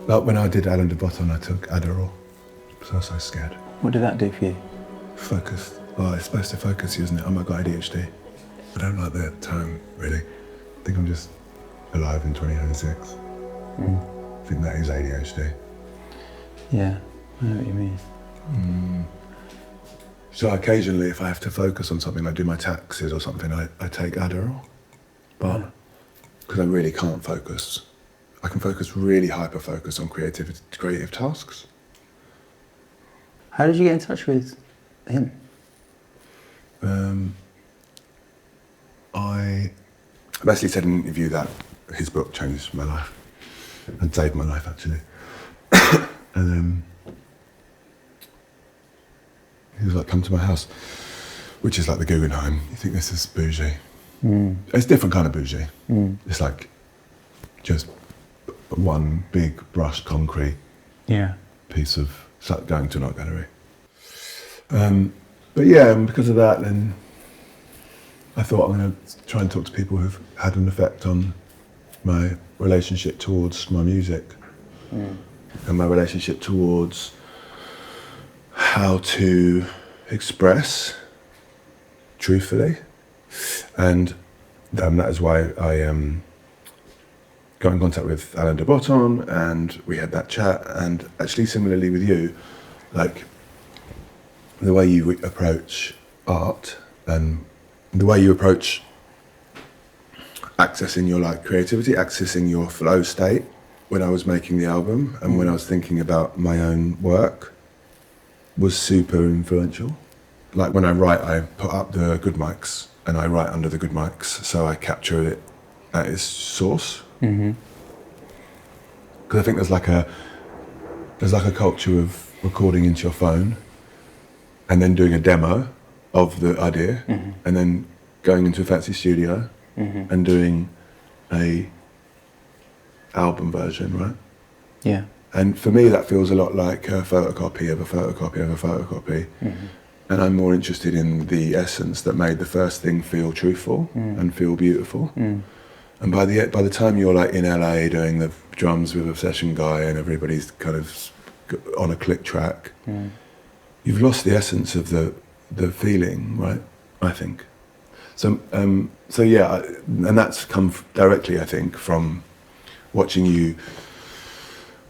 Like when I did Alain de Botton, I took Adderall, because I was so scared. What did that do for you? Focus. Well, it's supposed to focus you, isn't it? I've got ADHD. I don't like the term, really. I think I'm just alive in 2026. I think that is ADHD. Yeah, I know what you mean. So occasionally, if I have to focus on something, like do my taxes or something, I take Adderall. But because I really can't focus, I can focus really hyper-focus on creative tasks. How did you get in touch with him? I basically said in an interview that his book changed my life and saved my life, actually. And he was like, come to my house, which is like the Guggenheim. You think this is bougie? It's a different kind of bougie. It's like just one big brushed concrete piece of, it's like going to an art gallery. But yeah, and because of that, then I thought I'm going to try and talk to people who've had an effect on my relationship towards my music and my relationship towards how to express truthfully. And that is why I got in contact with Alain de Botton, and we had that chat. And actually, similarly with you, like the way you approach art and the way you approach accessing your like creativity, accessing your flow state when I was making the album and when I was thinking about my own work was super influential. Like when I write, I put up the good mics and I write under the good mics, so I capture it at its source. Because I think there's like a culture of recording into your phone and then doing a demo of the idea and then going into a fancy studio and doing a album version, right? Yeah. And for me, that feels a lot like a photocopy of a photocopy of a photocopy. And I'm more interested in the essence that made the first thing feel truthful and feel beautiful. And by the time you're like in LA doing the drums with a session guy and everybody's kind of on a click track, you've lost the essence of the feeling, right? I think. So yeah, and that's come directly, I think, from watching you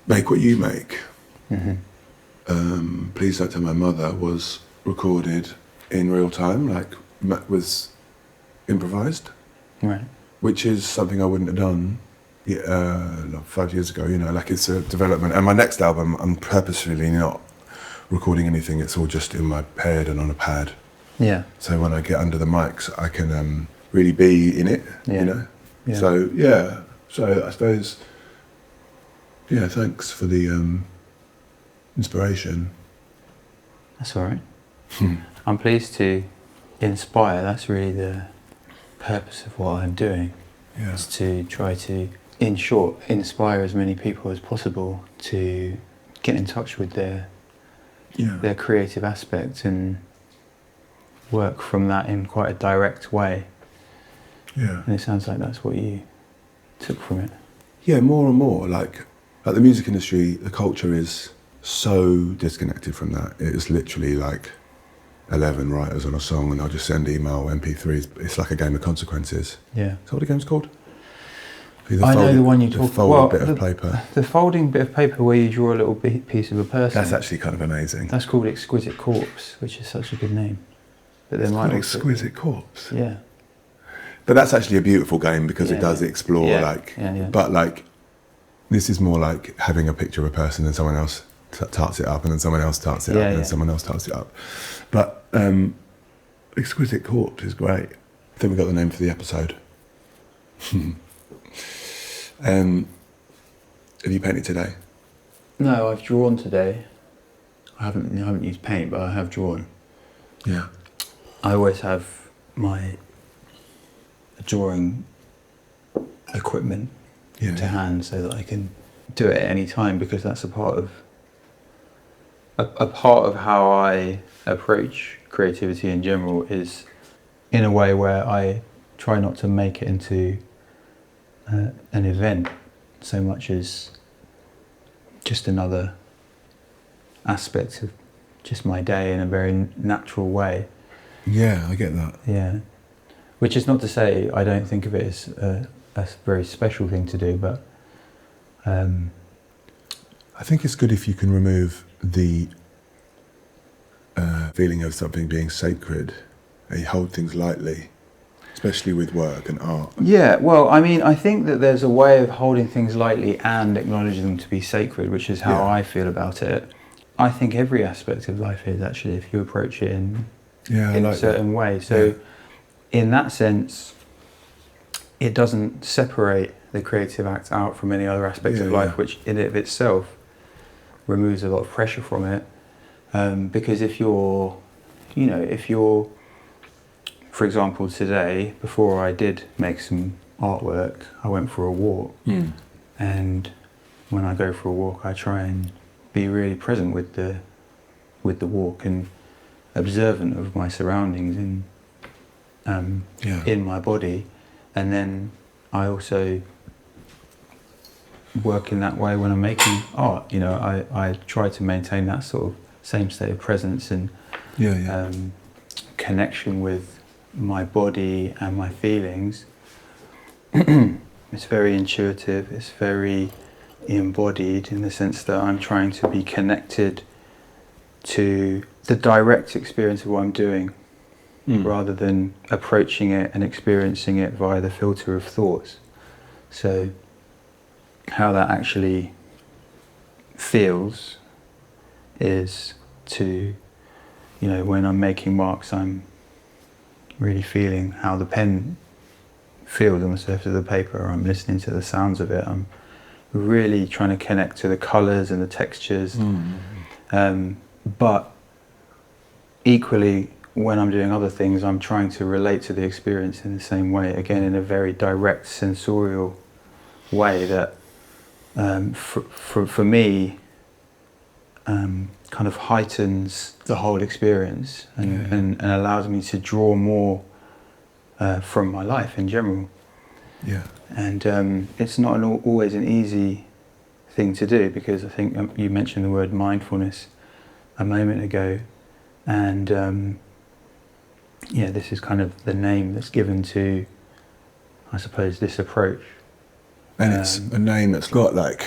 make what you make. Please Don't Tell My Mother was recorded in real time, like was improvised, Right. which is something I wouldn't have done 5 years ago. You know, like it's a development. And my next album, I'm purposefully not recording anything. It's all just in my head and on a pad. Yeah. So when I get under the mics, I can really be in it. You know. Yeah. So yeah. So I suppose. Yeah. Thanks for the inspiration. That's all right. I'm pleased to inspire. That's really the purpose of what I'm doing. Yeah. Is to try to, in short, inspire as many people as possible to get in touch with their creative aspect and work from that in quite a direct way. Yeah. And it sounds like that's what you took from it. Yeah, more and more. Like the music industry, the culture is so disconnected from that. It is literally like 11 writers on a song and they'll just send email MP3s. It's like a game of consequences. Yeah. Is that what the game's called? I know the one you talk about. Bit of paper. The folding bit of paper where you draw a little piece of a person. That's actually kind of amazing. That's called Exquisite Corpse, which is such a good name. But there might also... Exquisite Corpse. Yeah. But that's actually a beautiful game because it does explore But like, this is more like having a picture of a person and someone else tarts it up and then someone else tarts it up and then someone else tarts it up. But Exquisite Corpse is great. I think we got the name for the episode. Have you painted today? No, I've drawn today. I haven't used paint, but I have drawn. Yeah. I always have my drawing equipment to hand so that I can do it at any time, because that's a part of how I approach creativity in general, is in a way where I try not to make it into an event so much as just another aspect of just my day in a very natural way. Yeah, I get that. Yeah. Which is not to say I don't think of it as a very special thing to do, but I think it's good if you can remove the feeling of something being sacred, and you hold things lightly, especially with work and art. yeah, well, I mean, I think that there's a way of holding things lightly and acknowledging them to be sacred, which is how I feel about it. I think every aspect of life is, actually, if you approach it in a certain way. So in that sense, it doesn't separate the creative act out from any other aspects of life, which in and of itself removes a lot of pressure from it. Because if you're, for example, today, before I did make some artwork, I went for a walk. And when I go for a walk, I try and be really present with the walk and observant of my surroundings in my body. And then I also work in that way when I'm making art. I try to maintain that sort of same state of presence and connection with my body and my feelings. It's very intuitive, it's very embodied in the sense that I'm trying to be connected to the direct experience of what I'm doing, rather than approaching it and experiencing it via the filter of thoughts. So how that actually feels is to, when I'm making marks, I'm really feeling how the pen feels on the surface of the paper. I'm listening to the sounds of it. I'm really trying to connect to the colours and the textures. But equally, when I'm doing other things, I'm trying to relate to the experience in the same way, again, in a very direct, sensorial way that, for me, kind of heightens the whole experience and allows me to draw more from my life in general. And it's not always an easy thing to do, because I think you mentioned the word mindfulness a moment ago, and this is kind of the name that's given to, I suppose, this approach. And it's a name that's got like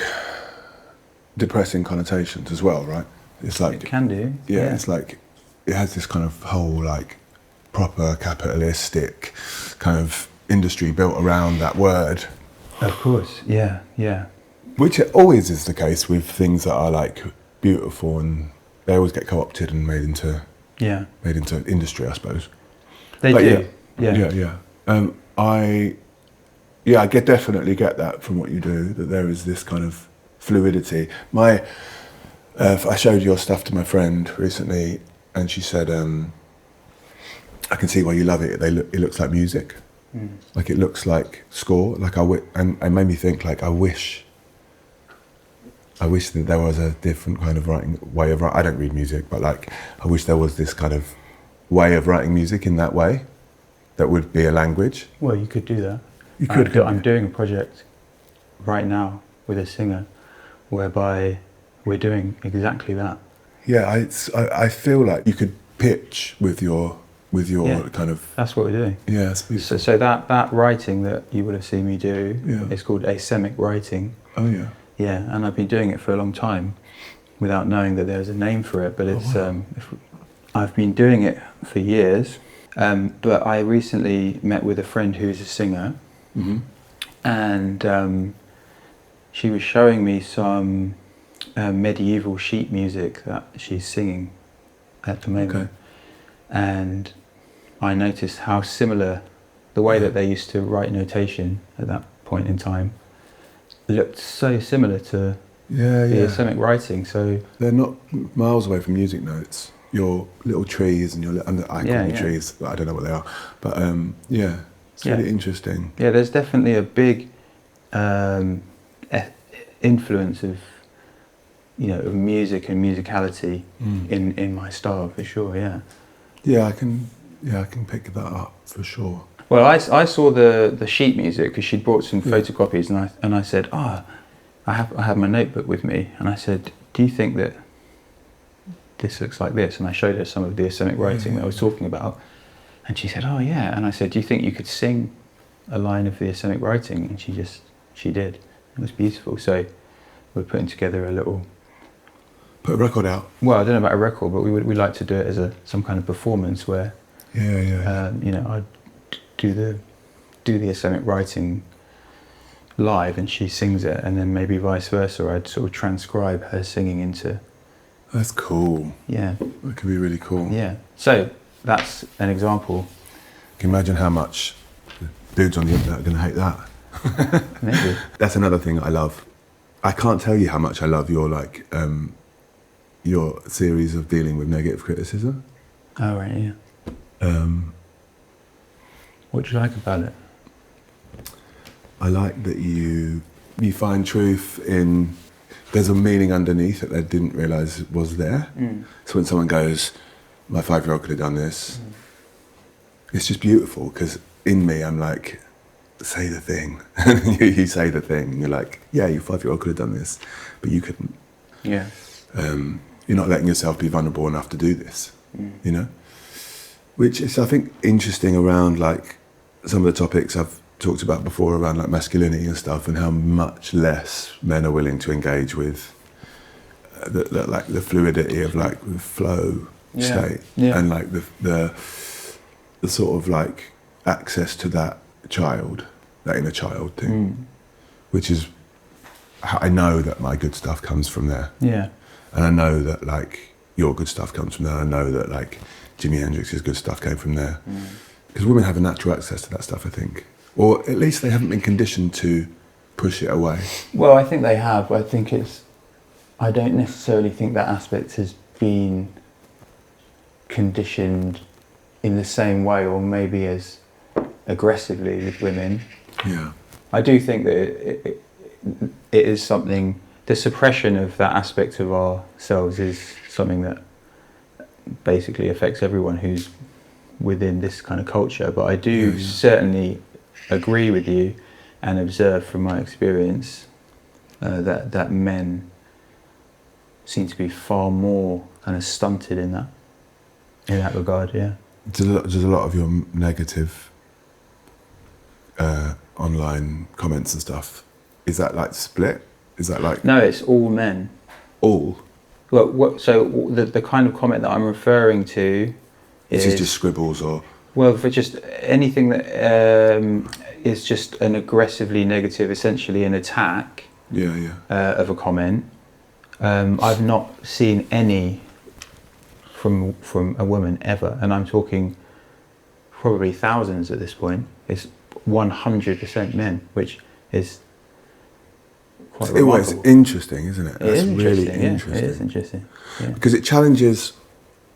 depressing connotations as well, right? It's like, it can do. Yeah, it's like, it has this kind of whole like proper capitalistic kind of industry built around that word. Of course, yeah. Which it always is the case with things that are like beautiful, and they always get co-opted and made into industry, I suppose. They do. I definitely get that from what you do, that there is this kind of fluidity. I showed your stuff to my friend recently, and she said, I can see why you love it. It looks like music. Like it looks like score. Like and it made me think, like, I wish that there was a different kind of way of writing. I don't read music, but like, I wish there was this kind of way of writing music in that way that would be a language. Well, you could do that. You could. I'm doing a project right now with a singer whereby we're doing exactly that. Yeah, I feel like you could pitch with your kind of... That's what we're doing. Yeah, so that writing that you would have seen me do is called asemic writing. Oh yeah. Yeah, and I've been doing it for a long time without knowing that there's a name for it, but it's I've been doing it for years, but I recently met with a friend who's a singer, and she was showing me some medieval sheet music that she's singing at the moment. And I noticed how similar the way that they used to write notation at that point in time looked so similar to the asemic writing. So they're not miles away from music notes. Your little trees and I call them trees, but I don't know what they are. But it's really interesting. Yeah, there's definitely a big influence of of music and musicality in my style, for sure. Yeah, I can pick that up for sure. Well, I saw the sheet music because she'd brought some photocopies, and I said, I I had my notebook with me, and I said, "Do you think that this looks like this?" And I showed her some of the Asemic writing that I was talking about, and she said, "Oh yeah." And I said, "Do you think you could sing a line of the Asemic writing?" And she did. It was beautiful. So we're putting together a little. Put a record out. Well, I don't know about a record, but we like to do it as some kind of performance where, you know, I'd do the Asemic writing live and she sings it, and then maybe vice versa. I'd sort of transcribe her singing into. That's cool. Yeah. That could be really cool. Yeah. So that's an example. Can you imagine how much dudes on the internet are going to hate that? Maybe. That's another thing I love. I can't tell you how much I love your your series of dealing with negative criticism. Oh right, yeah. What do you like about it? I like that you find truth in. There's a meaning underneath that they didn't realise was there. So when someone goes, "My 5-year-old could have done this," it's just beautiful, because in me I'm like, say the thing. You say the thing and you're like, yeah, your 5-year-old could have done this, but you couldn't. Yeah. You're not letting yourself be vulnerable enough to do this, you know? Which is, I think, interesting around like some of the topics I've talked about before around like masculinity and stuff, and how much less men are willing to engage with the fluidity of like the flow state, and like the sort of like access to that child, that inner child thing, which is how I know that my good stuff comes from there. Yeah. And I know that like your good stuff comes from there. I know that like Jimi Hendrix's good stuff came from there. Because women have a natural access to that stuff, I think. Or at least they haven't been conditioned to push it away. Well, I think they have. I don't necessarily think that aspect has been conditioned in the same way, or maybe as aggressively with women. Yeah. I do think that it is something, the suppression of that aspect of ourselves is something that basically affects everyone who's within this kind of culture. But I do certainly agree with you and observe from my experience that men seem to be far more kind of stunted in that regard. Yeah. There's a lot of your negative online comments and stuff. Is that like split? Is that like... No, it's all men. All? Well, so the kind of comment that I'm referring to is just scribbles or... Well, for just anything that is just an aggressively negative, essentially an attack of a comment. I've not seen any from a woman ever, and I'm talking probably thousands at this point. It's 100% men, which is quite remarkable. It's interesting, isn't it? That's really interesting. It is interesting. Yeah. Because it challenges...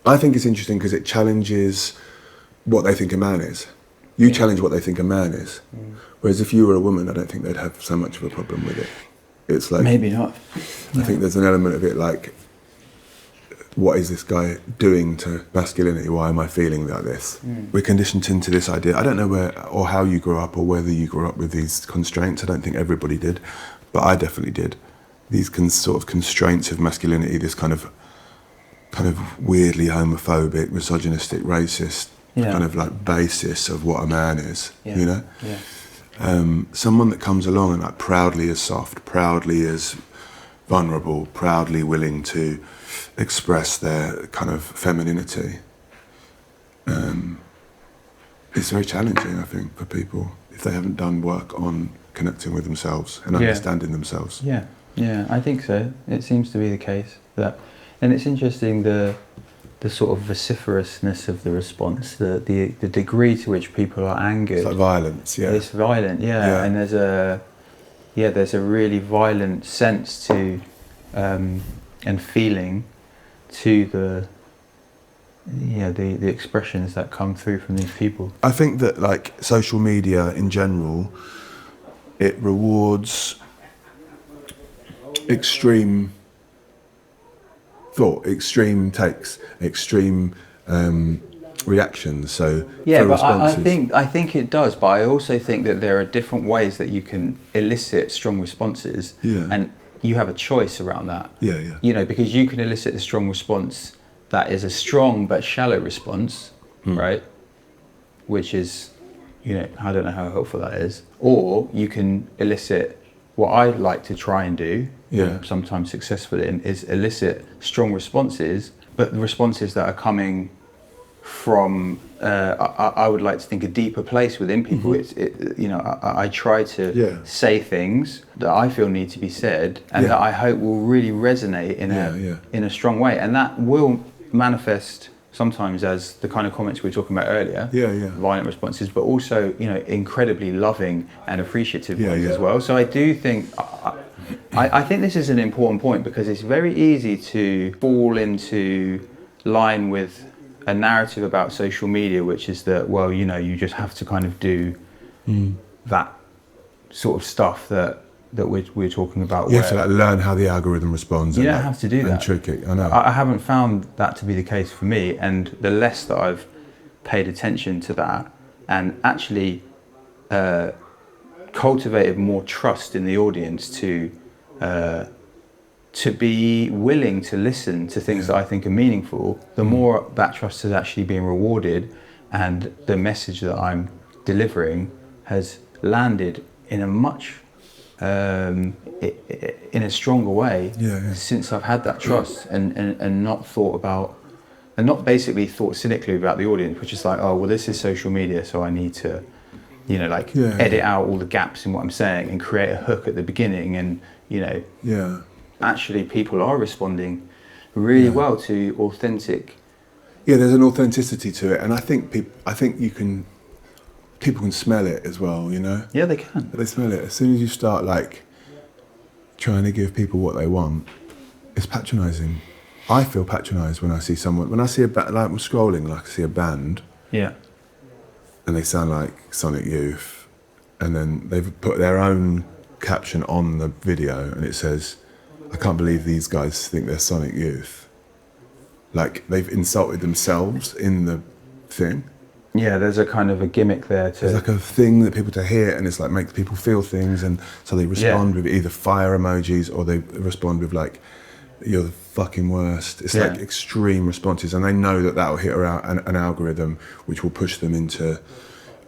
I think it's interesting because it challenges what they think a man is. You challenge what they think a man is. Whereas if you were a woman, I don't think they'd have so much of a problem with it. It's like... Maybe not. I think there's an element of it like, what is this guy doing to masculinity? Why am I feeling like this? We're conditioned into this idea. I don't know where or how you grew up or whether you grew up with these constraints. I don't think everybody did, but I definitely did. These sort of constraints of masculinity, this kind of weirdly homophobic, misogynistic, racist kind of like basis of what a man is, you know? Yeah. Someone that comes along and like proudly is soft, proudly is vulnerable, proudly willing to express their kind of femininity. It's very challenging, I think, for people if they haven't done work on connecting with themselves and understanding themselves. Yeah, I think so. It seems to be the case that, and it's interesting the sort of vociferousness of the response, the degree to which people are angered. It's like violence, yeah. It's violent, and there's a really violent sense to and feeling to the expressions that come through from these people. I think that like social media in general, it rewards extreme thought, extreme takes, extreme reactions. So but I think it does. But I also think that there are different ways that you can elicit strong responses. Yeah. And you have a choice around that. Yeah. You know, because you can elicit a strong response that is a strong but shallow response, right? Which is, you know, I don't know how helpful that is. Or you can elicit what I like to try and do, sometimes successfully, is elicit strong responses, but the responses that are coming from, I would like to think, a deeper place within people. You know, I try to say things that I feel need to be said, and that I hope will really resonate in a strong way, and that will manifest sometimes as the kind of comments we were talking about earlier, violent responses, but also, you know, incredibly loving and appreciative ones as well. So I do think, I think this is an important point, because it's very easy to fall into line with a narrative about social media, which is that, well, you know, you just have to kind of do that sort of stuff that we're talking about. You have to like learn how the algorithm responds. You don't have to do that. And trick it. I know. I haven't found that to be the case for me, and the less that I've paid attention to that and actually cultivated more trust in the audience to be willing to listen to things that I think are meaningful, the more that trust is actually being rewarded, and the message that I'm delivering has landed in a much in a stronger way since I've had that trust, and not thought about, and not basically thought cynically about the audience, which is like, oh well, this is social media, so I need to, you know, like edit out all the gaps in what I'm saying and create a hook at the beginning, and you know, actually people are responding really well to authentic. Yeah, there's an authenticity to it, and I think people can smell it as well, you know? Yeah, they can. They smell it. As soon as you start like trying to give people what they want, it's patronising. I feel patronised when I see someone, when I see like I'm scrolling, like I see a band, and they sound like Sonic Youth, and then they've put their own caption on the video, and it says, I can't believe these guys think they're Sonic Youth. Like, they've insulted themselves in the thing. Yeah, there's a kind of a gimmick there There's like a thing that people to hear, and it's like makes people feel things, and so they respond with either fire emojis, or they respond with like, you're the fucking worst. It's like extreme responses, and they know that will hit an algorithm which will push them into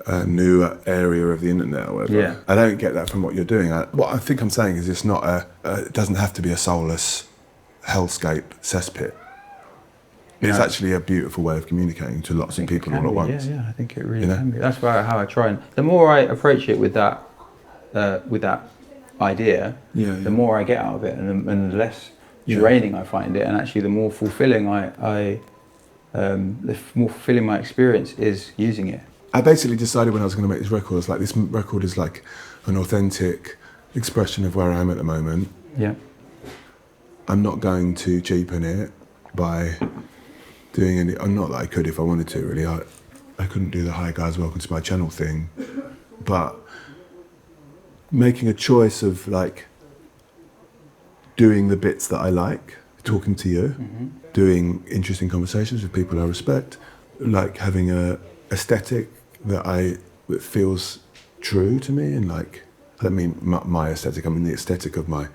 a new area of the internet or whatever. Yeah. I don't get that from what you're doing. What I think I'm saying is it's not it doesn't have to be a soulless hellscape cesspit. It's actually a beautiful way of communicating to lots of people all at once. Yeah, I think it really can be. That's how I try, and the more I approach it with that idea, the more I get out of it, and the less draining I find it, and actually the more fulfilling the more fulfilling my experience is using it. I basically decided when I was going to make this record, it's like this record is like an authentic expression of where I am at the moment. Yeah. I'm not going to cheapen it by doing any. Not that I could if I wanted to, really. I couldn't do the "Hi guys, welcome to my channel" thing, but making a choice of like doing the bits that I like, talking to you, doing interesting conversations with people I respect, like having a aesthetic that feels true to me, and like, I don't mean my aesthetic, I mean the aesthetic of my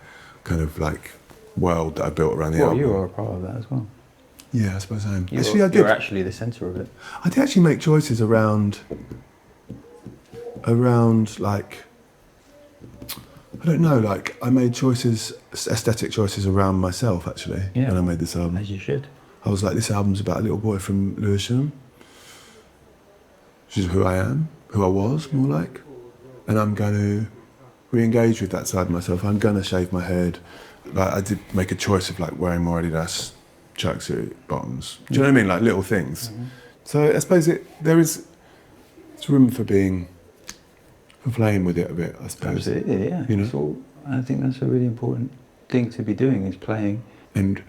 kind of like world that I built around the album. You are a part of that as well. Yeah, I suppose I am. You're actually the centre of it. I did actually make choices around like, I don't know, like I made choices, aesthetic choices around myself actually when I made this album. As you should. I was like, this album's about a little boy from Lewisham, which is who I am, who I was more like, and I'm going to re-engage with that side of myself. I'm going to shave my head. Like I did make a choice of like wearing more Adidas tracksuit bottoms. Do you know what I mean? Like little things. So I suppose it's room for playing with it a bit, I suppose. Absolutely, yeah. You know? I think that's a really important thing to be doing, is playing. And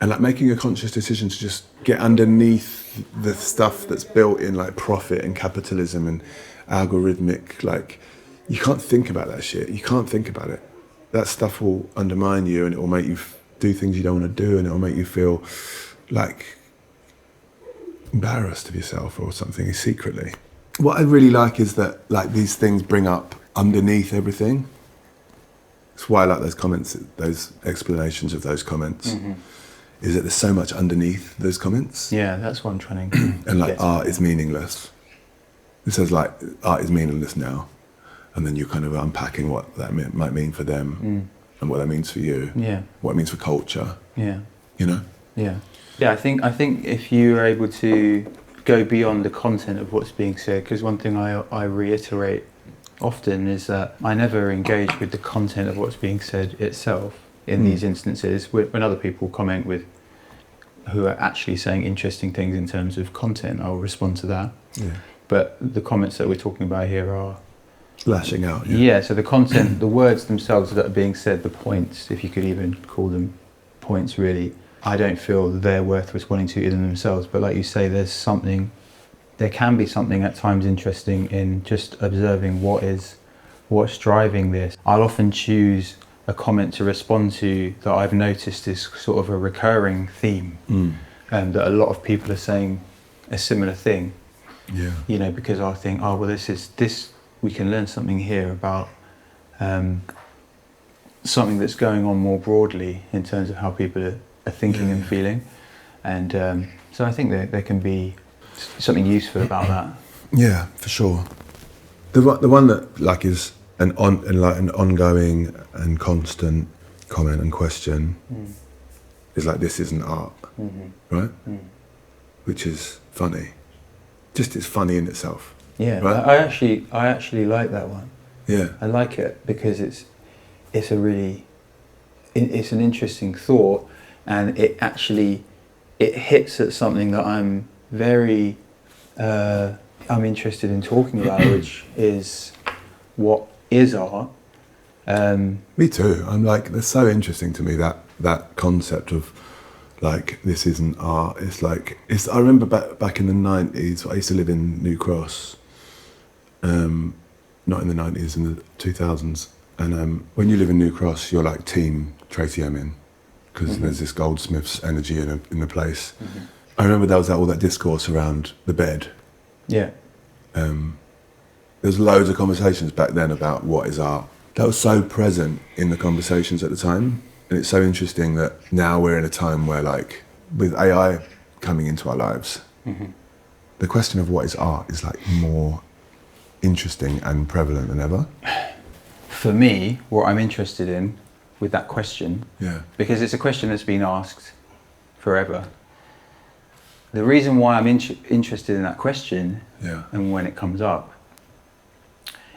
like making a conscious decision to just get underneath the stuff that's built in like profit and capitalism and algorithmic, like you can't think about that shit. You can't think about it. That stuff will undermine you, and it will make you do things you don't want to do, and it will make you feel like embarrassed of yourself or something secretly. What I really like is that like these things bring up underneath everything, It's why I like those comments, those explanations of those comments. Is that there's so much underneath those comments. Yeah, that's what I'm trying to And like get to. art is meaningless. It says like art is meaningless now, and then you're kind of unpacking what that might mean for them, and what that means for you. Yeah. What it means for culture. Yeah. You know. Yeah. Yeah. I think if you are able to go beyond the content of what's being said, because one thing I reiterate often is that I never engage with the content of what's being said itself in these instances. When other people comment with who are actually saying interesting things in terms of content, I'll respond to that. Yeah. But the comments that we're talking about here are Lashing out. yeah, so the content, the words themselves that are being said, the points, if you could even call them points really, I don't feel they're worth responding to in themselves. But like you say, there can be something at times interesting in just observing what's driving this. I'll often choose a comment to respond to that I've noticed is sort of a recurring theme, and that a lot of people are saying a similar thing. Yeah. You know, because I think, oh well, this we can learn something here about something that's going on more broadly in terms of how people are thinking and feeling, and so I think there can be something useful about that. Yeah, for sure. The one that like is an ongoing and constant comment and question is like, this isn't art, right? Which is funny. Just it's funny in itself. Yeah, right? I actually like that one. Yeah. I like it because it's an interesting thought, and it hits at something that I'm very I'm interested in talking about, which is what is art. Me too. I'm like, that's so interesting to me, that concept of like, this isn't art. It's like, I remember back in the 90s, I used to live in New Cross, not in the 90s, in the 2000s. And when you live in New Cross, you're like team Tracy Emin, because there's this Goldsmiths energy in the place. I remember there was all that discourse around the bed. Yeah. There's loads of conversations back then about what is art. That was so present in the conversations at the time. And it's so interesting that now we're in a time where, like, with AI coming into our lives, the question of what is art is like more interesting and prevalent than ever. For me, what I'm interested in with that question, because it's a question that's been asked forever. The reason why I'm interested in that question and when it comes up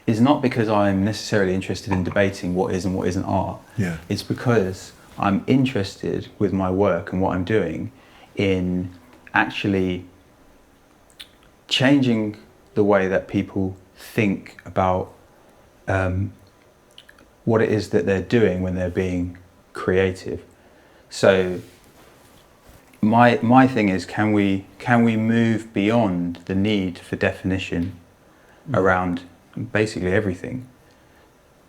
is not because I'm necessarily interested in debating what is and what isn't art. It's because I'm interested with my work and what I'm doing in actually changing the way that people think about what it is that they're doing when they're being creative. So my thing is, can we move beyond the need for definition around basically everything,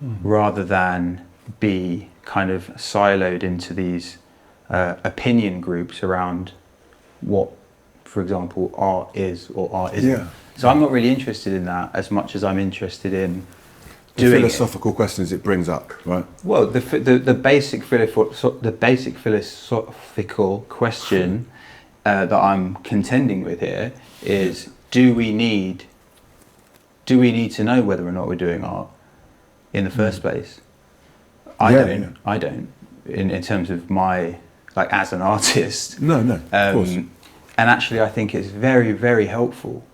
rather than be kind of siloed into these opinion groups around what, for example, art is or art isn't. So I'm not really interested in that as much as I'm interested in doing the philosophical questions it brings up, right? Well, the basic philosophical question that I'm contending with here is: do we need to know whether or not we're doing art in the first place? I don't. In terms of my, like, as an artist. No, of course. And actually, I think it's very, very helpful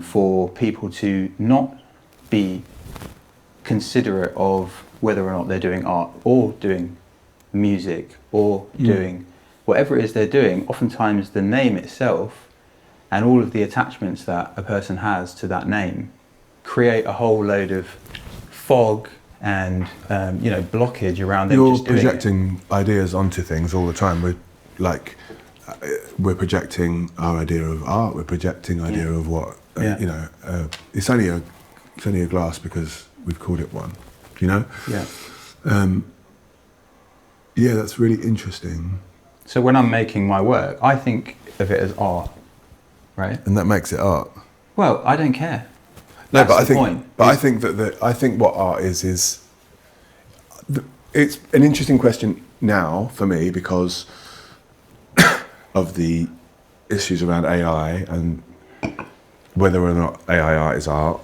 for people to not be considerate of whether or not they're doing art or doing music or doing whatever it is they're doing. Oftentimes the name itself and all of the attachments that a person has to that name create a whole load of fog and blockage around them. You're just doing projecting ideas onto things all the time. We're projecting our idea of art. We're projecting idea of what it's only a glass because we've called it one. You know. Yeah, that's really interesting. So when I'm making my work, I think of it as art, right? And that makes it art. Well, I don't care. No, That's but the point. I think that what art is It's an interesting question now for me because of the issues around AI and whether or not AI art is art,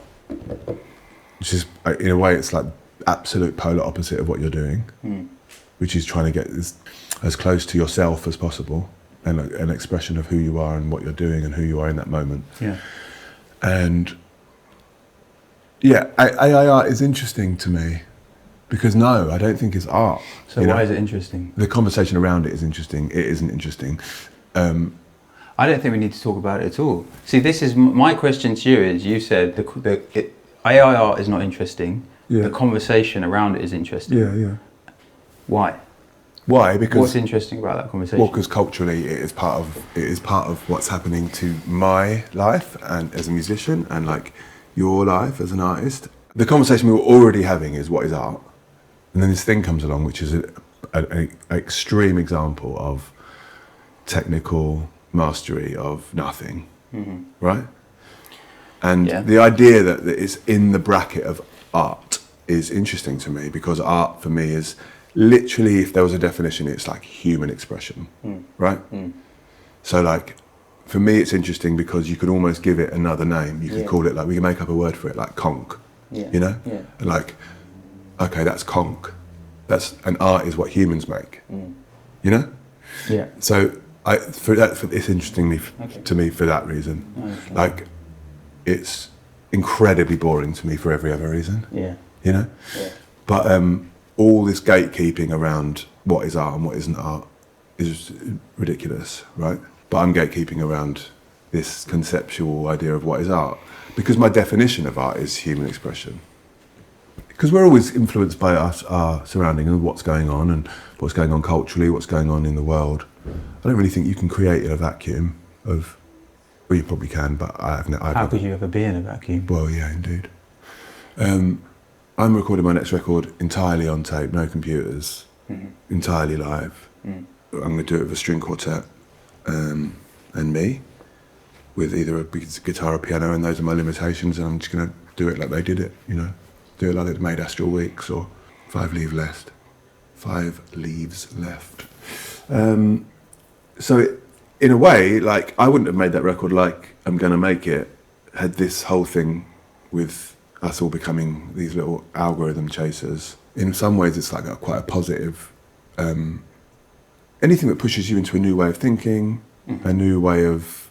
which is, in a way, it's like absolute polar opposite of what you're doing, which is trying to get as close to yourself as possible and an expression of who you are and what you're doing and who you are in that moment. Yeah. And yeah, AI art is interesting to me because no, I don't think it's art. So why is it interesting? The conversation around it is interesting. It isn't interesting. I don't think we need to talk about it at all. See, this is my question to you is, you said AI art is not interesting. Yeah. The conversation around it is interesting. Yeah. Why? Why? Because what's interesting about that conversation? Well, because culturally it is part of what's happening to my life and as a musician and like your life as an artist. The conversation we were already having is what is art, and then this thing comes along, which is an extreme example of technical mastery of nothing, right? And the idea that it's in the bracket of art is interesting to me because art for me is literally, if there was a definition, it's like human expression, right? So like, for me it's interesting because you could almost give it another name. You could call it, like, we can make up a word for it, like conch, you know? And like, okay, that's conch. And art is what humans make, you know? Yeah. So it's interesting to me for that reason. Okay. Like, it's incredibly boring to me for every other reason. Yeah. You know? Yeah. But all this gatekeeping around what is art and what isn't art is ridiculous, right? But I'm gatekeeping around this conceptual idea of what is art because my definition of art is human expression. Because we're always influenced by our surrounding and what's going on and what's going on culturally, what's going on in the world. I don't really think you can create in a vacuum of, well, you probably can, but How could you ever be in a vacuum? Well, yeah, indeed. I'm recording my next record entirely on tape, no computers, entirely live. I'm going to do it with a string quartet and me, with either a guitar or piano, and those are my limitations, and I'm just going to do it like they did it, you know? Do it like they'd made Astral Weeks or 5 Leaves Left. 5 Leaves Left. So in a way, like, I wouldn't have made that record like I'm going to make it had this whole thing with us all becoming these little algorithm chasers. In some ways it's like quite a positive, anything that pushes you into a new way of thinking, a new way of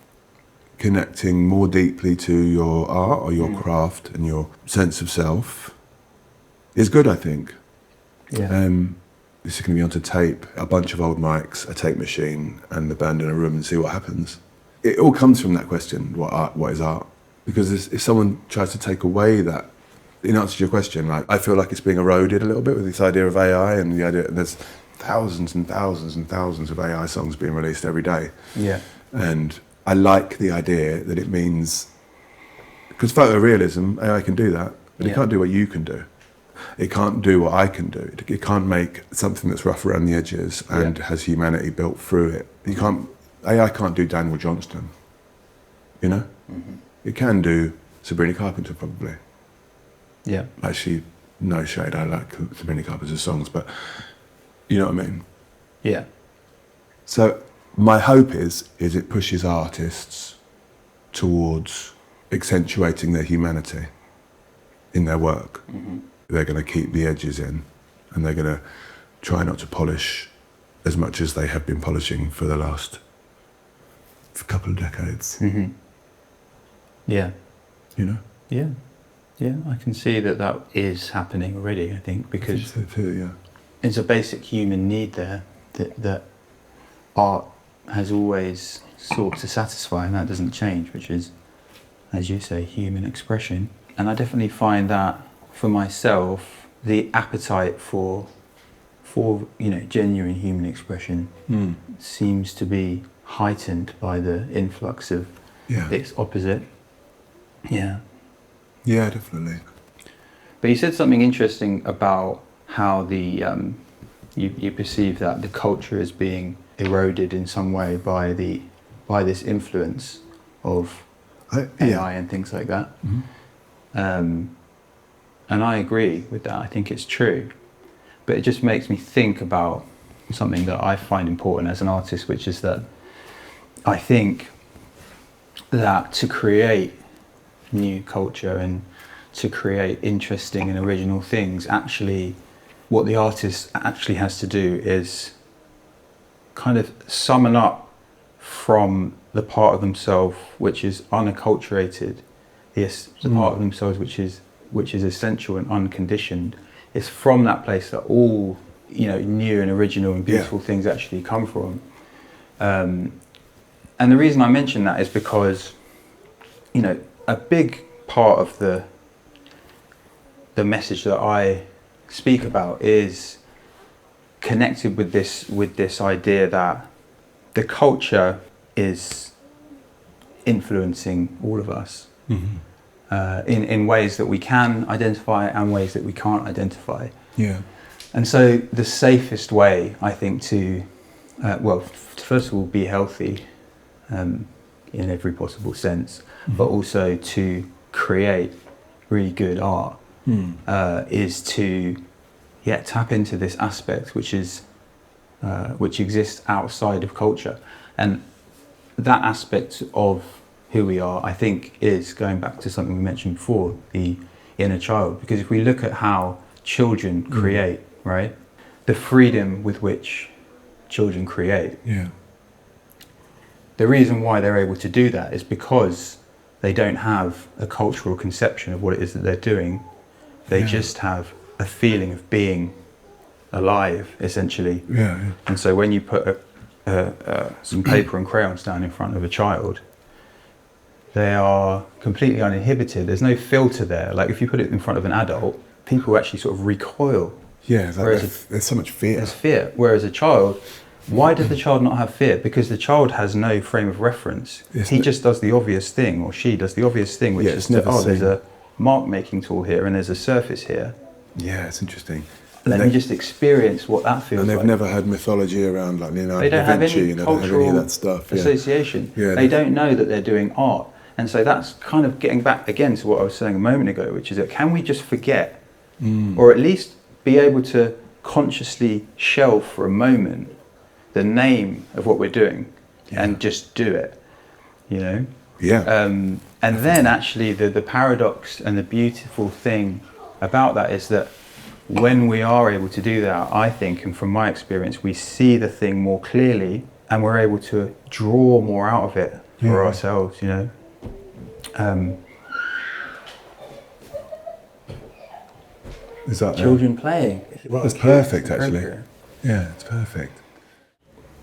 connecting more deeply to your art or your craft and your sense of self is good, I think. Yeah. This is going to be onto tape, a bunch of old mics, a tape machine, and the band in a room, and see what happens. It all comes from that question: what is art? Because if someone tries to take away that, in answer to your question, like, I feel like it's being eroded a little bit with this idea of AI and the idea that there's thousands and thousands and thousands of AI songs being released every day. Yeah. And I like the idea that it means, because photorealism, AI can do that, but it can't do what you can do. It can't do what I can do. It can't make something that's rough around the edges and has humanity built through it. AI can't do Daniel Johnston, you know? It can do Sabrina Carpenter, probably. Yeah. Actually, no shade, I like Sabrina Carpenter's songs, but you know what I mean? Yeah. So my hope is it pushes artists towards accentuating their humanity in their work. They're going to keep the edges in, and they're going to try not to polish as much as they have been polishing for the last couple of decades. Yeah. You know? Yeah. Yeah, I can see that is happening already, I think, because I think so too, yeah. it's a basic human need there that art has always sought to satisfy, and that doesn't change, which is, as you say, human expression. And I definitely find that for myself, the appetite for genuine human expression seems to be heightened by the influx of its opposite. Yeah. Yeah, definitely. But you said something interesting about how the you perceive that the culture is being eroded in some way by this influence of AI and things like that. And I agree with that. I think it's true. but it just makes me think about something that I find important as an artist, which is that I think that to create new culture and to create interesting and original things, actually what the artist actually has to do is kind of summon up from the part of themselves which is unacculturated, yes, the part of themselves which is essential and unconditioned. It's from that place that all, you know, new and original and beautiful things actually come from. And the reason I mention that is because, you know, a big part of the message that I speak about is connected with this idea that the culture is influencing all of us in ways that we can identify and ways that we can't identify. Yeah. And so the safest way, I think, to first of all, be healthy in every possible sense, but also to create really good art is to tap into this aspect which exists outside of culture. And that aspect of who we are, I think, is going back to something we mentioned before, the inner child. Because if we look at how children create, right, the freedom with which children create, the reason why they're able to do that is because they don't have a cultural conception of what it is that they're doing. They just have a feeling of being alive, essentially. And so when you put some paper and crayons down in front of a child, they are completely uninhibited. There's no filter there. Like if you put it in front of an adult, people actually sort of recoil. Yeah, there's so much fear. There's fear. Whereas a child, why does the child not have fear? Because the child has no frame of reference. He just does the obvious thing, or she does the obvious thing, which is that, there's a mark making tool here and there's a surface here. Yeah, it's interesting. Let me just experience what that feels like. And they've never had mythology around, like Leonardo They don't da have Vinci, any they don't have any of that stuff. association. They don't know that they're doing art. And so that's kind of getting back again to what I was saying a moment ago, which is that can we just forget, or at least be able to consciously shelve for a moment the name of what we're doing and just do it, you know? And then actually the paradox and the beautiful thing about that is that when we are able to do that, I think, and from my experience, we see the thing more clearly and we're able to draw more out of it for ourselves, you know? Is that children playing? It's perfect, actually. Yeah, it's perfect.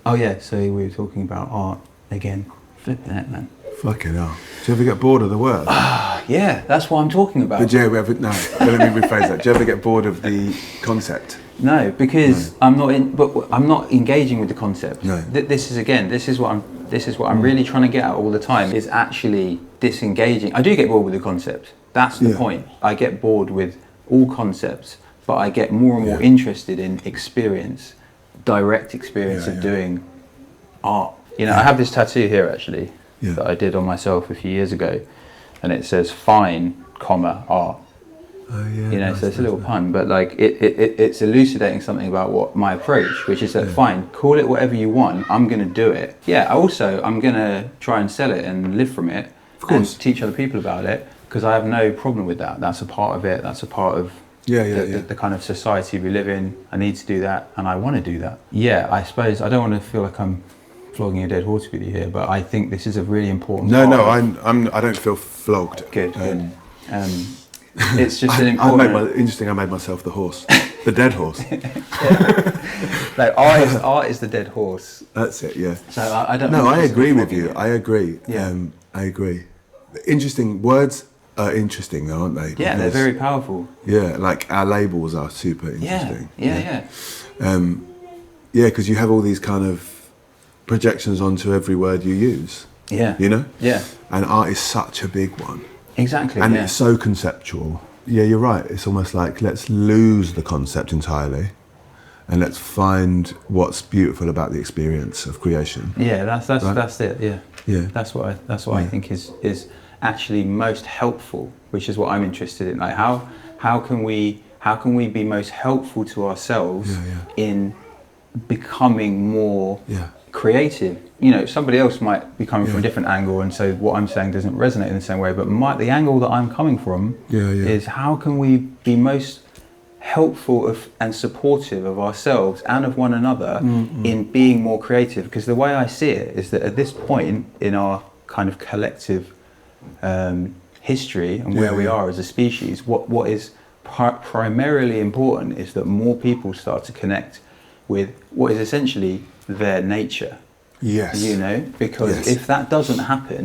Oh yeah, so we were talking about art again. Flipping it, man. Fucking hell. Do you ever get bored of the word? Yeah, that's what I'm talking about. But do you ever, no, let me rephrase that. Do you ever get bored of the concept? No, because I'm not engaging with the concept. No. This is what I'm really trying to get at all the time, is actually disengaging. I do get bored with the concept. That's the point. I get bored with all concepts, but I get more and more interested in experience, direct experience of doing art. You know, I have this tattoo here actually that I did on myself a few years ago, and it says "fine, art." Oh yeah. You know, so it's a little pun, but like it's elucidating something about what my approach, which is that fine, call it whatever you want. I'm going to do it. Yeah. Also, I'm going to try and sell it and live from it, and teach other people about it, because I have no problem with that. That's a part of it. That's a part of the kind of society we live in. I need to do that, and I want to do that. Yeah, I suppose I don't want to feel like I'm flogging a dead horse with you here, but I think this is a really important part. I don't feel flogged. Good. It's just an important. I made myself the horse, the dead horse. Like art is the dead horse. That's it. Yeah. So I don't. No, I agree with you. I agree. Yeah. I agree. Interesting words are interesting, though, aren't they? Yeah, they're very powerful. Yeah, like our labels are super interesting. Yeah. Yeah, because you have all these kind of projections onto every word you use. Yeah. You know? Yeah. And art is such a big one. Exactly. And it's so conceptual. Yeah, you're right. It's almost like let's lose the concept entirely and let's find what's beautiful about the experience of creation. Yeah, that's it. Yeah. Yeah. That's what I think is actually most helpful, which is what I'm interested in. Like how can we how can we be most helpful to ourselves Yeah. in becoming more Yeah. creative. Somebody else might be coming from a different angle, and so what I'm saying doesn't resonate in the same way, but the angle that I'm coming from is how can we be most helpful and supportive of ourselves and of one another in being more creative. Because the way I see it is that at this point in our kind of collective history and where we are as a species, what is primarily important is that more people start to connect with what is essentially their nature. Yes. Because if that doesn't happen,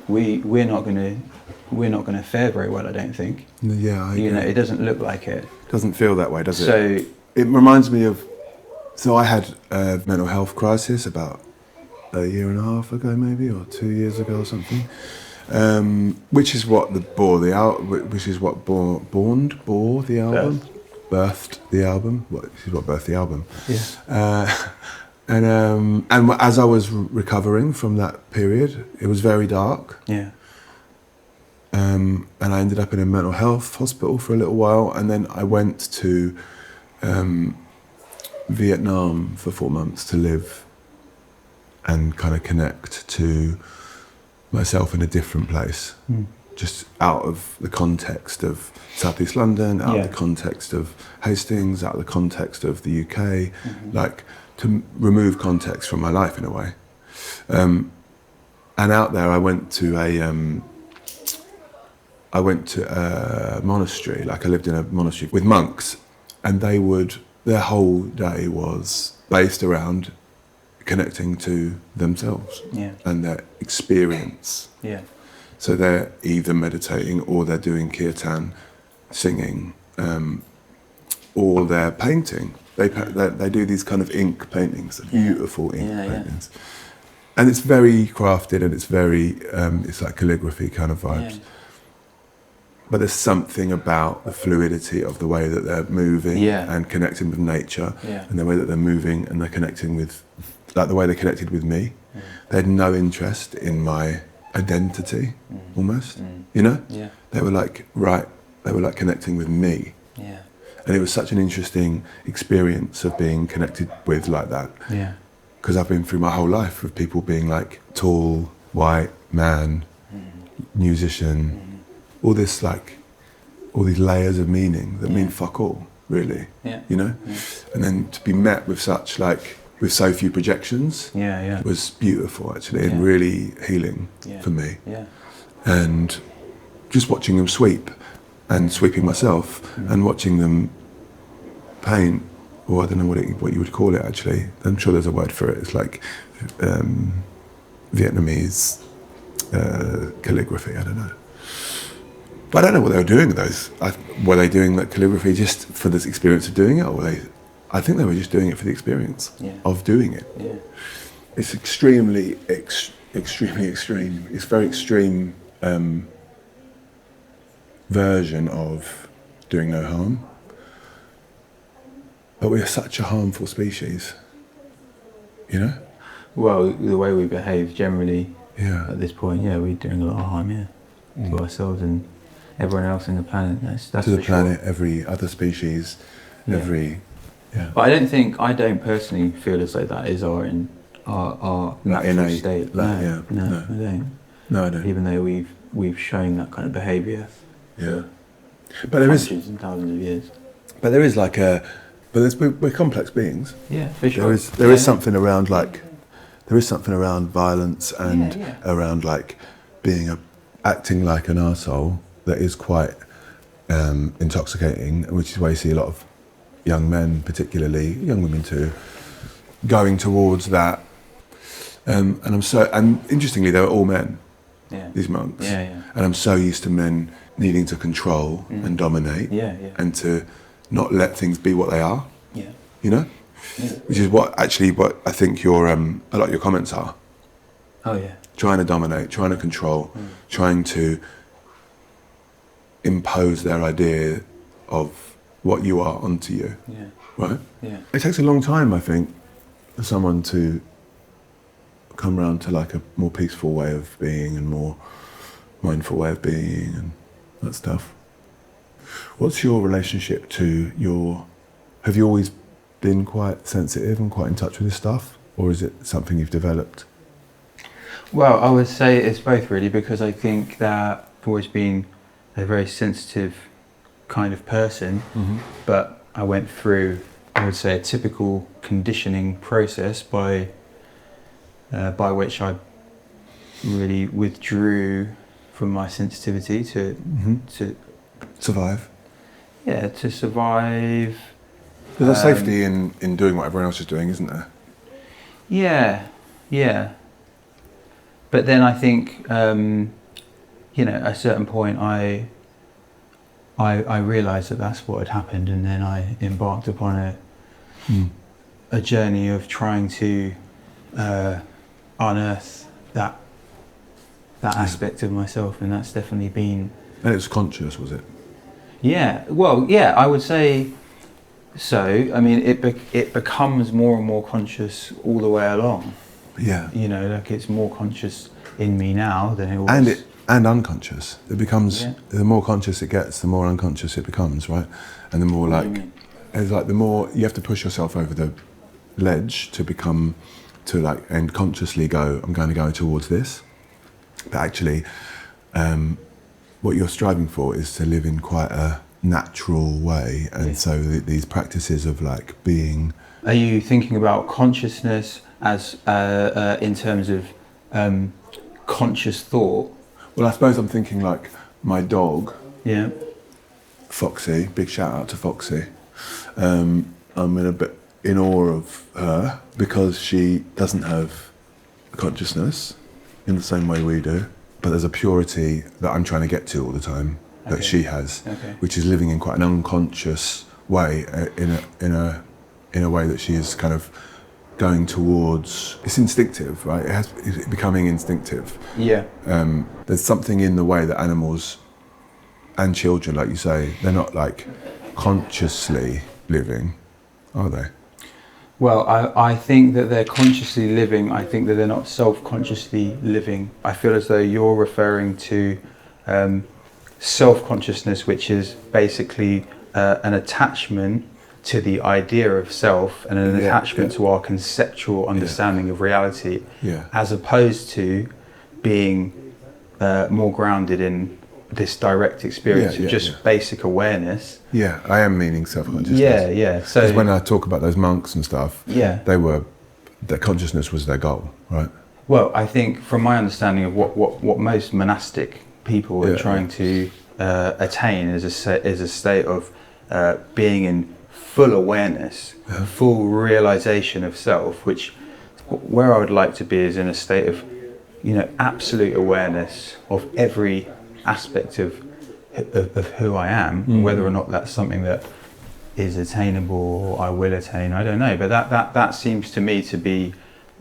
we're not gonna fare very well, I don't think. Yeah, I agree. It doesn't look like it. Doesn't feel that way, does it? So it reminds me of. So I had a mental health crisis about a year and a half ago, maybe, or 2 years ago, or something. Which is what bore the album. Birthed the album. This is what birthed the album. Yeah. And as I was recovering from that period, it was very dark. Yeah. And I ended up in a mental health hospital for a little while, and then I went to Vietnam for 4 months to live and kind of connect to myself in a different place, just out of the context of Southeast London, out of the context of Hastings, out of the context of the UK, like to remove context from my life in a way. And out there, I went to a monastery. Like I lived in a monastery with monks, and their whole day was based around connecting to themselves and their experience. Yeah. So they're either meditating, or they're doing kirtan, singing, or they're painting. They do these kind of ink paintings, beautiful ink paintings. And it's very crafted, and it's very, it's like calligraphy kind of vibes. Yeah. But there's something about the fluidity of the way that they're moving and connecting with nature, and the way that they're moving and they're connecting with, like the way they connected with me. They had no interest in my identity, almost, Yeah. They were like, they were like connecting with me. Yeah. And it was such an interesting experience of being connected with like that. Yeah. Because I've been through my whole life of people being like tall, white, man, musician, all these layers of meaning that mean fuck all, really. Yeah. And then to be met with such with so few projections was beautiful actually, and really healing for me. Yeah. And just watching them sweep and sweeping myself and watching them paint, or I don't know what you would call it actually. I'm sure there's a word for it. It's like Vietnamese calligraphy, I don't know. But I don't know what they were doing with those. Were they doing that calligraphy just for this experience of doing it, or I think they were just doing it for the experience of doing it. Yeah. It's extremely extreme. It's a very extreme version of doing no harm. But we are such a harmful species, Well, the way we behave generally at this point, we're doing a lot of harm, to ourselves and everyone else on the planet. That's to the planet, every other species, every. Yeah. But I don't personally feel as though that is our natural state. No, I don't. No, I don't. Even though we've shown that kind of behaviour. Yeah. But there is hundreds and thousands of years. But there is we're complex beings. Yeah, for sure. There is something around violence and around acting like an arsehole that is quite intoxicating, which is why you see a lot of young men, particularly young women too, going towards that. And interestingly, they were all men. Yeah. These monks. Yeah, yeah. And I'm so used to men needing to control and dominate, and to not let things be what they are. Yeah. Yeah. Which is what I think a lot of your comments are. Oh yeah. Trying to dominate, trying to control, trying to impose their idea of what you are onto you. Yeah. Right? Yeah. It takes a long time, I think, for someone to come around to a more peaceful way of being and more mindful way of being and that stuff. What's your relationship to your... Have you always been quite sensitive and quite in touch with this stuff? Or is it something you've developed? Well, I would say it's both really, because I think that I've always been a very sensitive kind of person, but I went through, I would say, a typical conditioning process by which I really withdrew from my sensitivity to Survive. yeah, to survive. There's a safety in doing what everyone else is doing, isn't there? Yeah. But then I think, at a certain point I realised that that's what had happened, and then I embarked upon a journey of trying to unearth that aspect of myself, and that's definitely been... And it was conscious, was it? Yeah, well, yeah, I would say so. I mean, it becomes more and more conscious all the way along. Yeah. Like it's more conscious in me now than it was. And unconscious. It becomes, the more conscious it gets, the more unconscious it becomes, right? And the more the more you have to push yourself over the ledge and consciously go, I'm going to go towards this. But actually, what you're striving for is to live in quite a natural way. And so these practices of like being... Are you thinking about consciousness as in terms of conscious thought? Well, I suppose I'm thinking like my dog, Yeah. Foxy, big shout out to Foxy. I'm in a bit in awe of her because she doesn't have consciousness in the same way we do, but there's a purity that I'm trying to get to all the time that she has, which is living in quite an unconscious way, in a way that she is kind of going towards. It's instinctive, right? It's becoming instinctive. Yeah. There's something in the way that animals and children, like you say, they're not like consciously living, are they? Well, I think that they're consciously living. I think that they're not self-consciously living. I feel as though you're referring to self-consciousness, which is basically an attachment to the idea of self and an attachment to our conceptual understanding of reality, as opposed to being more grounded in this direct experience of just basic awareness. Yeah, I am meaning self-consciousness. Yeah. So when I talk about those monks and stuff, their consciousness was their goal, right? Well, I think from my understanding of what most monastic people are trying to attain is a state of being in full awareness, full realization of self, where I would like to be is in a state of, absolute awareness of every aspect of who I am, whether or not that's something that is attainable or I will attain, I don't know. But that seems to me to be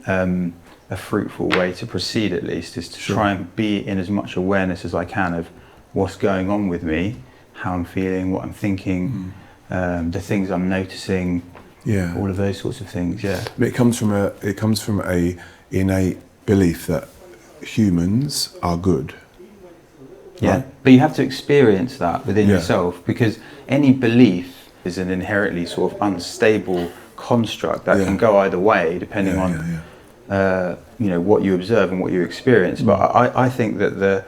a fruitful way to proceed, at least, is to try and be in as much awareness as I can of what's going on with me, how I'm feeling, what I'm thinking, the things I'm noticing, all of those sorts of things. It comes from a innate belief that humans are good. Right? But you have to experience that within yourself, because any belief is an inherently sort of unstable construct that can go either way depending on what you observe and what you experience. But I think that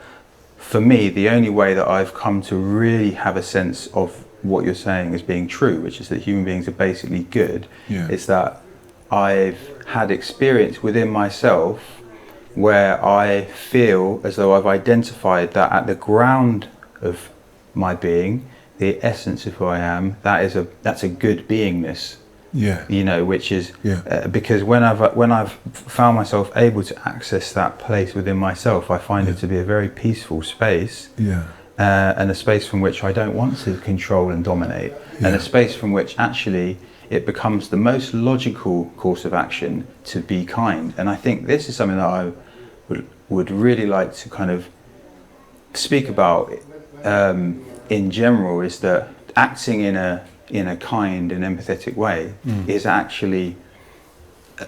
for me, the only way that I've come to really have a sense of what you're saying as being true, which is that human beings are basically good, is that I've had experience within myself where I feel as though I've identified that at the ground of my being, the essence of who I am, that's a good beingness. Which is because when I've found myself able to access that place within myself, I find it to be a very peaceful space, and a space from which I don't want to control and dominate, and a space from which actually it becomes the most logical course of action to be kind. And I think this is something that I would really like to kind of speak about in general, is that acting in a kind and empathetic way is actually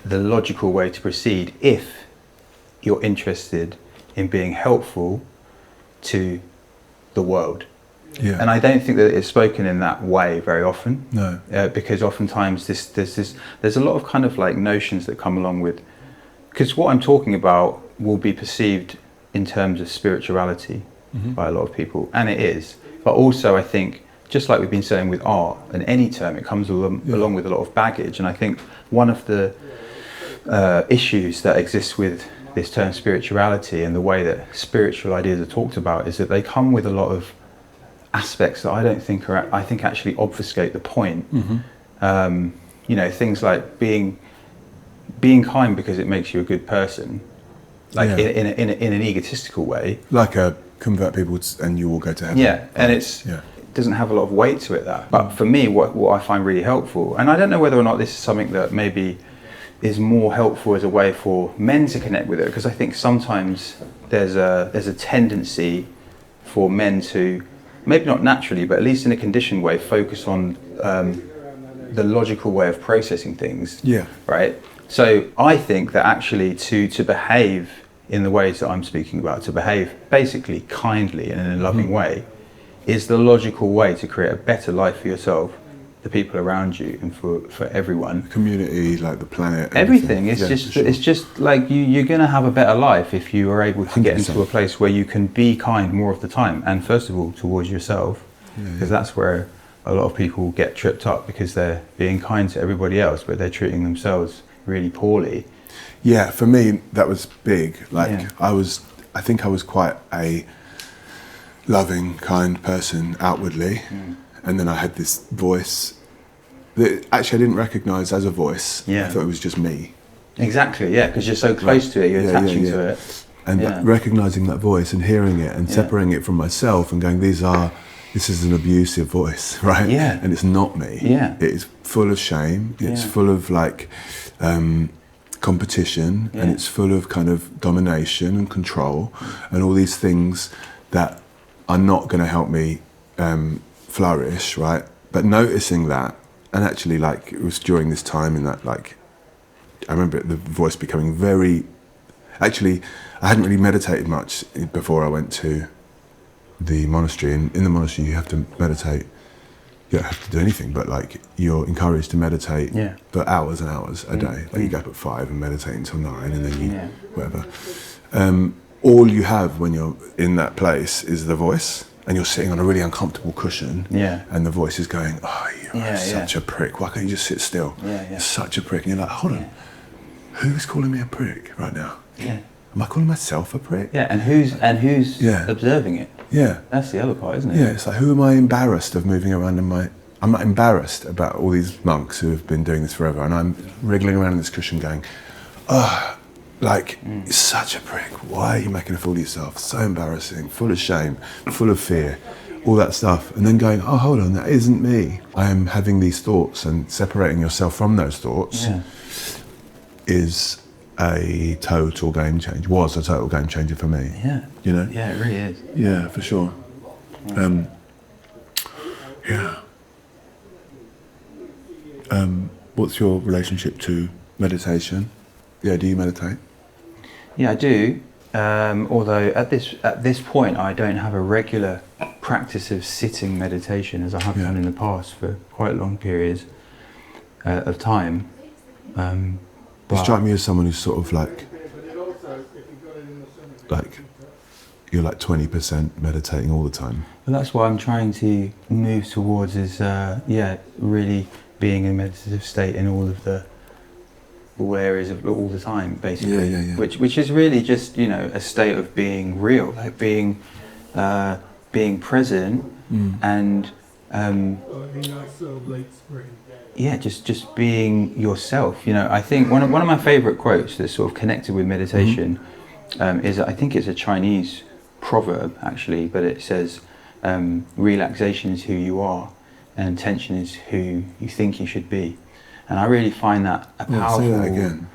the logical way to proceed if you're interested in being helpful to the world. Yeah. And I don't think that it's spoken in that way very often. No. Because oftentimes there's a lot of kind of like notions that come along with, because what I'm talking about will be perceived in terms of spirituality by a lot of people, and it is. But also I think, just like we've been saying with art and any term, it comes along with a lot of baggage. And I think one of the issues that exists with this term spirituality and the way that spiritual ideas are talked about is that they come with a lot of aspects that I think actually obfuscate the point. You know, things like being kind because it makes you a good person, like in an egotistical way, like convert people and you will go to heaven. And it doesn't have a lot of weight to it, that. But for me, what I find really helpful, and I don't know whether or not this is something that maybe is more helpful as a way for men to connect with it, because I think sometimes there's a tendency for men to, maybe not naturally, but at least in a conditioned way, focus on the logical way of processing things. Right? So I think that actually to behave in the ways that I'm speaking about, to behave basically kindly and in a loving way, is the logical way to create a better life for yourself, the people around you, and for everyone. The community, like the planet. Everything. It's just like you're going to have a better life if you are able to 100%. Get into a place where you can be kind more of the time, and first of all towards yourself, because that's where a lot of people get tripped up, because they're being kind to everybody else but they're treating themselves really poorly. Yeah, for me that was big. Like I think I was quite a loving, kind person outwardly, and then I had this voice that actually I didn't recognise as a voice. I thought it was just me. Exactly, because you're so close to it, you're attaching to it. And recognising that voice and hearing it and separating it from myself and going, this is an abusive voice, right? And it's not me. It is full of shame, it's full of like competition, and it's full of kind of domination and control and all these things that are not going to help me flourish, right? But noticing that, and actually like it was during this time in that, like I remember the voice becoming very, actually I hadn't really meditated much before I went to the monastery, and in the monastery you have to meditate. You don't have to do anything, but like you're encouraged to meditate for hours and hours a day. Like you go up at 5 and meditate until 9, and then you whatever. All you have when you're in that place is the voice, and you're sitting on a really uncomfortable cushion, and the voice is going, "Oh, you're such a prick. Why can't you just sit still? You're such a prick." And you're like, "Hold on, who's calling me a prick right now? Am I calling myself a prick? And who's observing it? That's the other part, isn't it? It's like, who am I embarrassed of moving around I'm not embarrassed about all these monks who have been doing this forever, and I'm wriggling around in this cushion going, you're such a prick. Why are you making a fool of yourself? So embarrassing, full of shame, full of fear, all that stuff. And then going, oh, hold on, that isn't me. I am having these thoughts, and separating yourself from those thoughts is a total game changer, was a total game changer for me. You know? Yeah, it really is. Yeah, for sure. What's your relationship to meditation? Do you meditate? Yeah, I do. Although at this point, I don't have a regular practice of sitting meditation as I have done in the past for quite long periods of time. You strike me as someone who's sort of like you're like 20% meditating all the time. Well, that's what I'm trying to move towards, is really being in a meditative state in all areas of all the time, basically. Which is really just, a state of being real, like being present and just being yourself. I think one of my favorite quotes that's sort of connected with meditation is, I think it's a Chinese proverb actually, but it says relaxation is who you are and tension is who you think you should be. And I really find that a powerful say that again.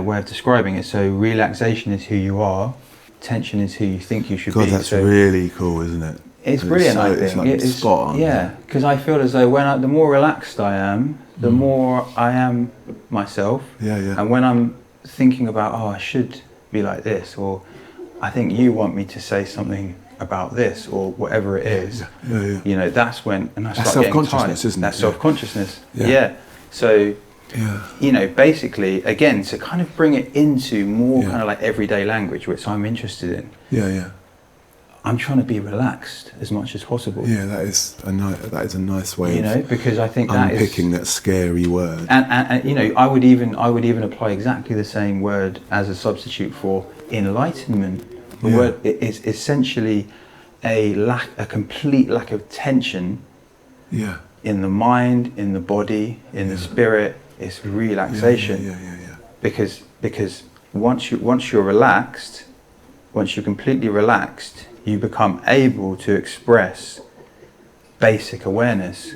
Way of describing it. So relaxation is who you are, tension is who you think you should be. God, that's really cool, isn't it? It's brilliant, I think. It's spot on. Yeah, because I feel as though the more relaxed I am, the more I am myself. And when I'm thinking about, I should be like this, or I think you want me to say something about this or whatever it is. Yeah. You know, that's when, and I That's start getting self-consciousness, tired. isn't it? That's Yeah. self-consciousness. Yeah. Yeah. So, Yeah. you know, basically, again, to kind of bring it into more Yeah. kind of like everyday language, which I'm interested in, Yeah. I'm trying to be relaxed as much as possible. Yeah, that is a nice way You know, of because I think that is unpicking that scary word. and you know, I would even apply exactly the same word as a substitute for enlightenment. The Yeah. word is essentially a complete lack of tension Yeah. in the mind, in the body, in the spirit. It's relaxation. Yeah. Because once you're relaxed, once you're completely relaxed, you become able to express basic awareness,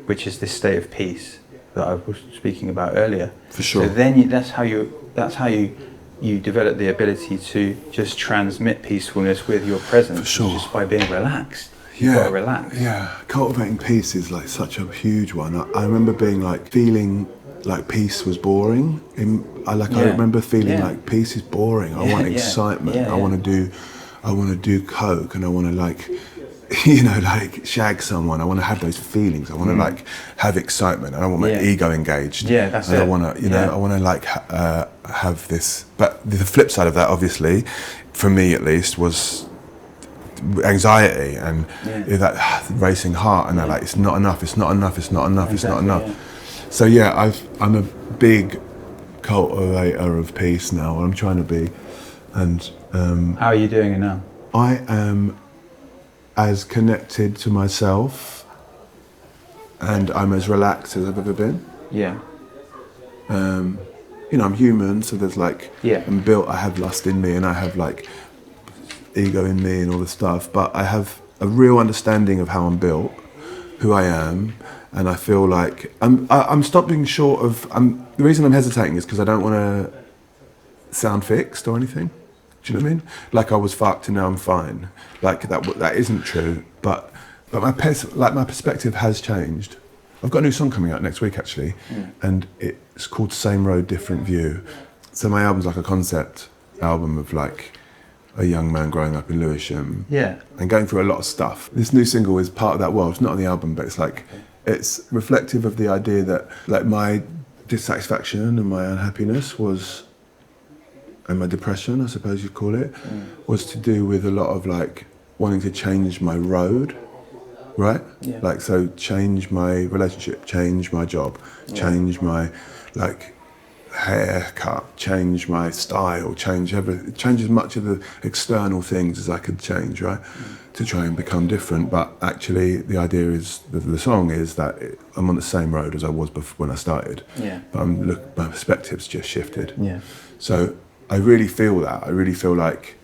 which is this state of peace that I was speaking about earlier. For sure. So then that's how you develop the ability to just transmit peacefulness with your presence, For sure. just by being relaxed. You've got to relax. Yeah, cultivating peace is like such a huge one. I remember being like feeling like peace was boring. I remember feeling like peace is boring. I want excitement. I want to do coke, and I want to like, you know, like shag someone. I want to have those feelings. I want to like have excitement. I don't want my ego engaged. Yeah, that's and it. I want to, you know, I want to like have this. But the flip side of that, obviously, for me at least, was anxiety and that racing heart, and that like it's not enough. So yeah, I'm a big cultivator of peace now. I'm trying to be, and How are you doing it now? I am as connected to myself, and I'm as relaxed as I've ever been. Yeah. You know, I'm human, so there's like, Yeah. I'm built, I have lust in me, and I have like ego in me and all this stuff, but I have a real understanding of how I'm built, who I am, and I feel like I'm stopping short of, the reason I'm hesitating is because I don't want to sound fixed or anything. Do you know what I mean? Like I was fucked and now I'm fine. Like that isn't true, but my perspective has changed. I've got a new song coming out next week actually, and it's called Same Road, Different View. So my album's like a concept album of like a young man growing up in Lewisham and going through a lot of stuff. This new single is part of that world. It's not on the album, but it's like, it's reflective of the idea that like my dissatisfaction and my unhappiness was, and my depression, I suppose you'd call it, was to do with a lot of like wanting to change my road, right? Yeah. Like, so change my relationship, change my job, change my like haircut, change my style, change as much of the external things as I could change, right? To try and become different. But actually the idea is, the song is that I'm on the same road as I was before when I started. Yeah. But my perspective's just shifted. Yeah. So I really feel that. I really feel like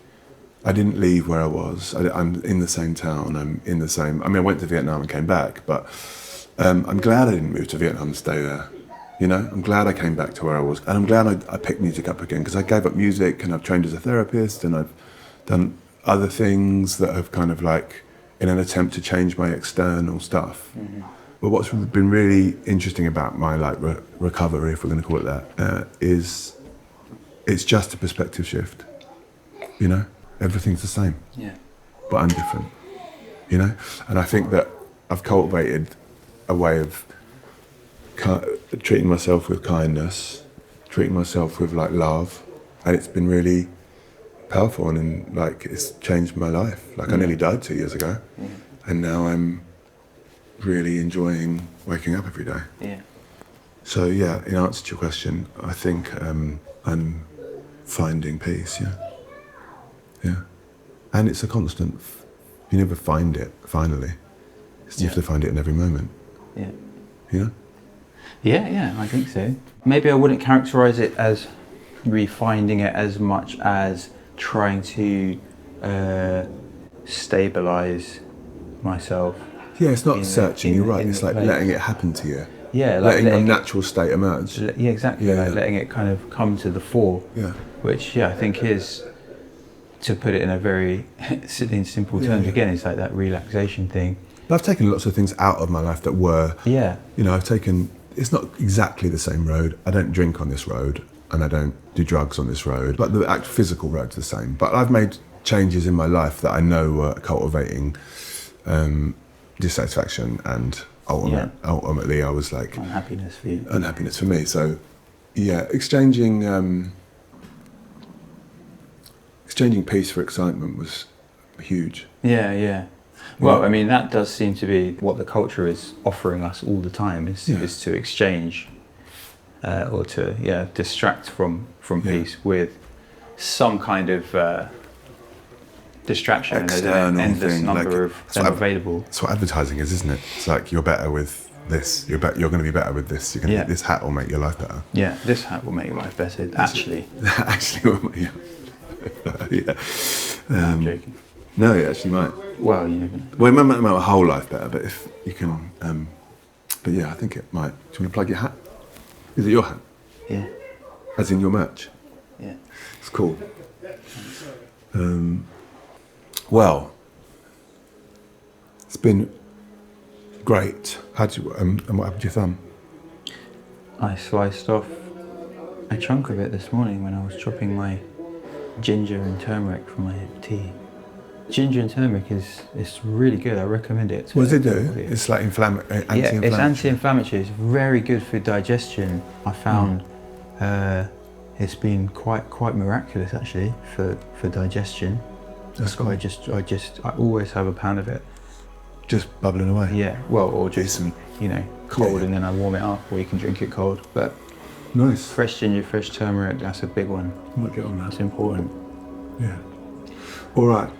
I didn't leave where I was. I'm in the same town. I'm in the same. I mean, I went to Vietnam and came back, but I'm glad I didn't move to Vietnam and stay there. You know, I'm glad I came back to where I was, and I'm glad I picked music up again, because I gave up music and I've trained as a therapist and I've done other things that have kind of like, in an attempt to change my external stuff. Mm-hmm. But what's been really interesting about my like recovery, if we're going to call it that, is it's just a perspective shift. You know, everything's the same, but I'm different. You know, and I think that I've cultivated a way of treating myself with kindness, treating myself with like love, and it's been really powerful, and like it's changed my life. Like I nearly died 2 years ago, and now I'm really enjoying waking up every day. Yeah. So yeah, in answer to your question, I think I'm finding peace. Yeah, and it's a constant. You never find it finally. You have to find it in every moment. Yeah. You know. Yeah, I think so. Maybe I wouldn't characterise it as refinding it as much as trying to stabilise myself. Yeah, it's not searching, you're right. It's like letting it happen to you. Yeah, like letting your natural state emerge. Yeah, exactly. Yeah. Like letting it kind of come to the fore. Yeah. Which, I think is, to put it in a very in simple terms, again, it's like that relaxation thing. But I've taken lots of things out of my life that were, you know, it's not exactly the same road. I don't drink on this road, and I don't do drugs on this road, but the physical road's the same. But I've made changes in my life that I know were cultivating dissatisfaction and ultimately I was like unhappiness for you. Unhappiness for me. So yeah, exchanging peace for excitement was huge. Yeah. Well, I mean, that does seem to be what the culture is offering us all the time, is to exchange or to distract from peace with some kind of distraction. External and there's an endless thing, number like, of them available. That's what advertising is, isn't it? It's like, you're better with this. You're going to be better with this. You're going to this hat will make your life better. Yeah, this hat will make your life better. Actually, will make I'm joking. No, it actually might. Well, you know. Well, it might make my whole life better, but if you can, but yeah, I think it might. Do you want to plug your hat? Is it your hat? Yeah. As in your merch? Yeah. It's cool. Well, it's been great. How'd you, and what happened to your thumb? I sliced off a chunk of it this morning when I was chopping my ginger and turmeric for my tea. Ginger and turmeric it's really good. I recommend it. What does it do? It's like anti-inflammatory. Yeah, it's anti-inflammatory. It's very good for digestion. I found it's been quite miraculous actually for digestion. That's cool. I always have a pound of it. Just bubbling away. Yeah. Well, or just cold, Yeah. and then I warm it up, or you can drink it cold. But Nice. fresh ginger, fresh turmeric, that's a big one. Might get on that. That's important. Yeah. All right.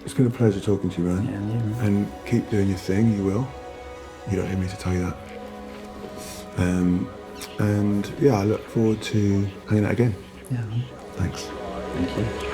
It's been a pleasure talking to you, Ryan. Yeah, man. And keep doing your thing. You will. You don't need me to tell you that. And yeah, I look forward to hanging out again. Yeah. Thanks. Thank you.